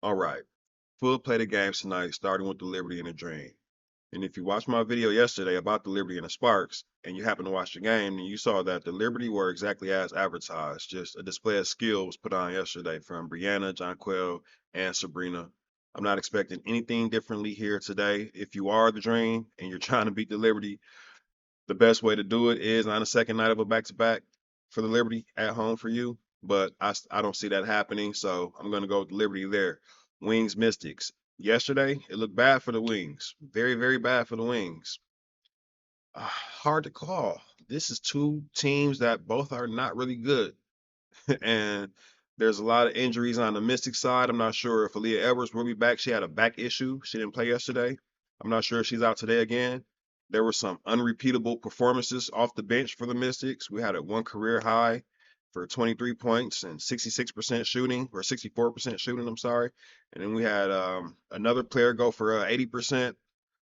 All right. Full play the games tonight, starting with the Liberty and the Dream. And if you watched my video yesterday about the Liberty and the Sparks, and you happened to watch the game, then you saw that the Liberty were exactly as advertised. Just a display of skill was put on yesterday from Brianna, Jonquel, and Sabrina. I'm not expecting anything differently here today. If you are the Dream and you're trying to beat the Liberty, the best way to do it is on the second night of a back-to-back for the Liberty at home for you. But I don't see that happening, so I'm going to go with the Liberty there. Wings Mystics. Yesterday, it looked bad for the Wings. Very, very bad for the Wings. Hard to call. This is two teams that both are not really good. And there's a lot of injuries on the Mystic side. I'm not sure if Aaliyah Edwards will be back. She had a back issue. She didn't play yesterday. I'm not sure if she's out today again. There were some unrepeatable performances off the bench for the Mystics. We had a one career high for 23 points and 66% shooting, or 64% shooting, I'm sorry. And then we had another player go for 80%.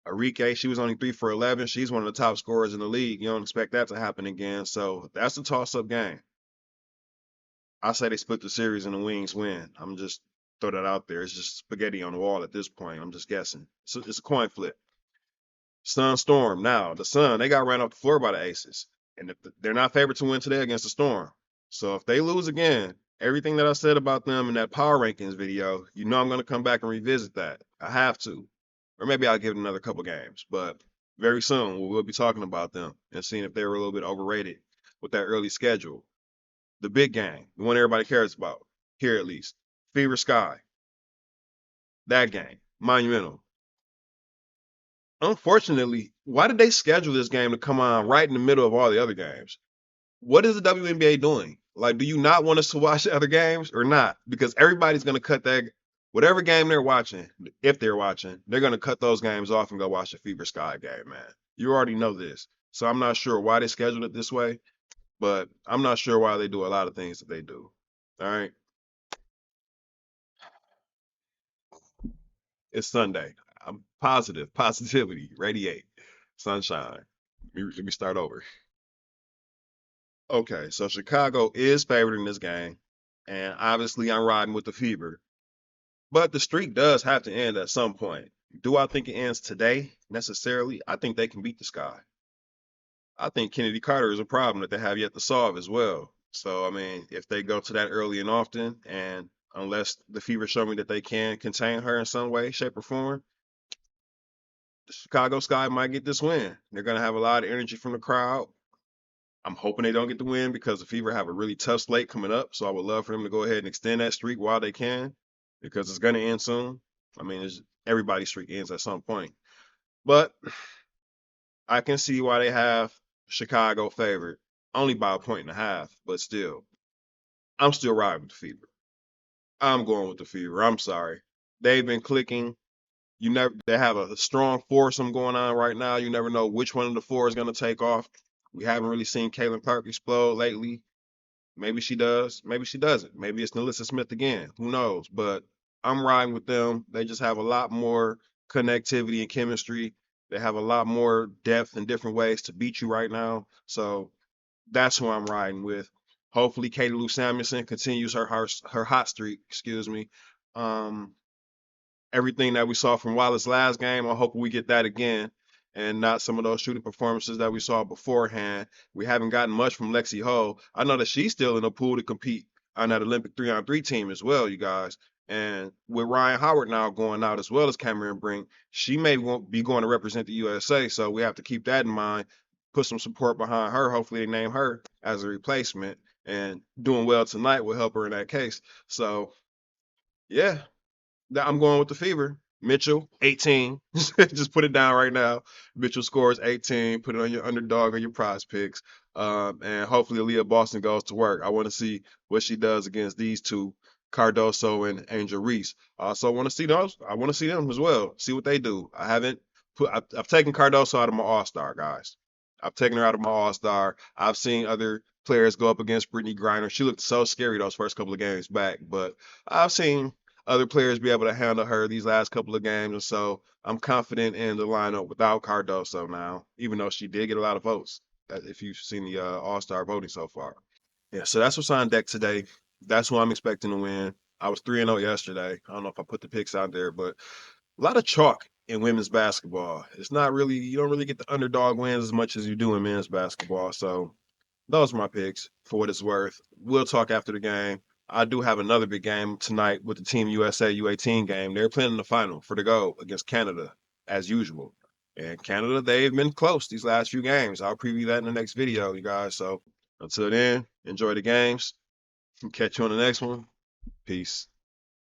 Arike, she was only 3 for 11. She's one of the top scorers in the league. You don't expect that to happen again. So that's a toss-up game. I say they split the series and the Wings win. I'm just throw that out there. It's just spaghetti on the wall at this point. I'm just guessing. So it's a coin flip. Sun Storm. Now the Sun, they got ran off the floor by the Aces, and if they're not favored to win today against the Storm. So if they lose again, everything that I said about them in that power rankings video, you know I'm going to come back and revisit that. I have to, or maybe I'll give it another couple games. But very soon we'll be talking about them and seeing if they were a little bit overrated with that early schedule. The big game, the one everybody cares about, here at least. Fever Sky. That game. Monumental. Unfortunately, why did they schedule this game to come on right in the middle of all the other games? What is the WNBA doing? Like, do you not want us to watch the other games or not? Because everybody's going to cut that, whatever game they're watching, if they're watching, they're going to cut those games off and go watch the Fever Sky game, man. You already know this. So I'm not sure why they scheduled it this way, but I'm not sure why they do a lot of things that they do. All right. It's Sunday. I'm positive. Positivity. Radiate. Sunshine. Let me start over. Okay, so Chicago is favored in this game, and obviously I'm riding with the Fever. But the streak does have to end at some point. Do I think it ends today necessarily? I think they can beat the Sky. I think Kennedy Carter is a problem that they have yet to solve as well. So I mean, if they go to that early and often, and unless the Fever show me that they can contain her in some way, shape, or form, the Chicago Sky might get this win. They're gonna have a lot of energy from the crowd. I'm hoping they don't get the win because the Fever have a really tough slate coming up. So I would love for them to go ahead and extend that streak while they can, because it's gonna end soon. I mean, everybody's streak ends at some point. But I can see why they have Chicago favored, only by a point and a half. But still, I'm still riding with the Fever. I'm going with the Fever. I'm sorry. They've been clicking. They have a strong foursome going on right now. You never know which one of the four is going to take off. We haven't really seen Caitlin Clark explode lately. Maybe she does. Maybe she doesn't. Maybe it's Nalissa Smith again. Who knows? But I'm riding with them. They just have a lot more connectivity and chemistry. They have a lot more depth and different ways to beat you right now. So that's who I'm riding with. Hopefully, Katie Lou Samuelson continues her hot streak. Excuse me. Um, Everything that we saw from Wallace's last game, I hope we get that again, and not some of those shooting performances that we saw beforehand. We haven't gotten much from Lexi Ho. I know that she's still in the pool to compete on that Olympic 3-on-3 team as well, you guys. And with Ryan Howard now going out as well as Cameron Brink, she may be going to represent the USA. So we have to keep that in mind. Put some support behind her. Hopefully they name her as a replacement. And doing well tonight will help her in that case. So yeah, I'm going with the Fever. Mitchell, 18. Just put it down right now. Mitchell scores 18. Put it on your underdog or your prize picks. And hopefully Aaliyah Boston goes to work. I want to see what she does against these two, Cardoso and Angel Reese. I also want to see those. I want to see them as well. See what they do. I've taken Cardoso out of my All-Star, guys. I've taken her out of my All-Star. I've seen other players go up against Brittany Griner. She looked so scary those first couple of games back, but I've seen other players be able to handle her these last couple of games. And so I'm confident in the lineup without Cardoso now, even though she did get a lot of votes, if you've seen the All-Star voting so far. Yeah, so that's what's on deck today. That's who I'm expecting to win. I was 3-0 yesterday. I don't know if I put the picks out there, but a lot of chalk in women's basketball. It's not really, you don't really get the underdog wins as much as you do in men's basketball. So those are my picks for what it's worth. We'll talk after the game. I do have another big game tonight with the Team USA U18 game. They're playing in the final for the gold against Canada, as usual. And Canada, they've been close these last few games. I'll preview that in the next video, you guys. So until then, enjoy the games. Catch you on the next one. Peace.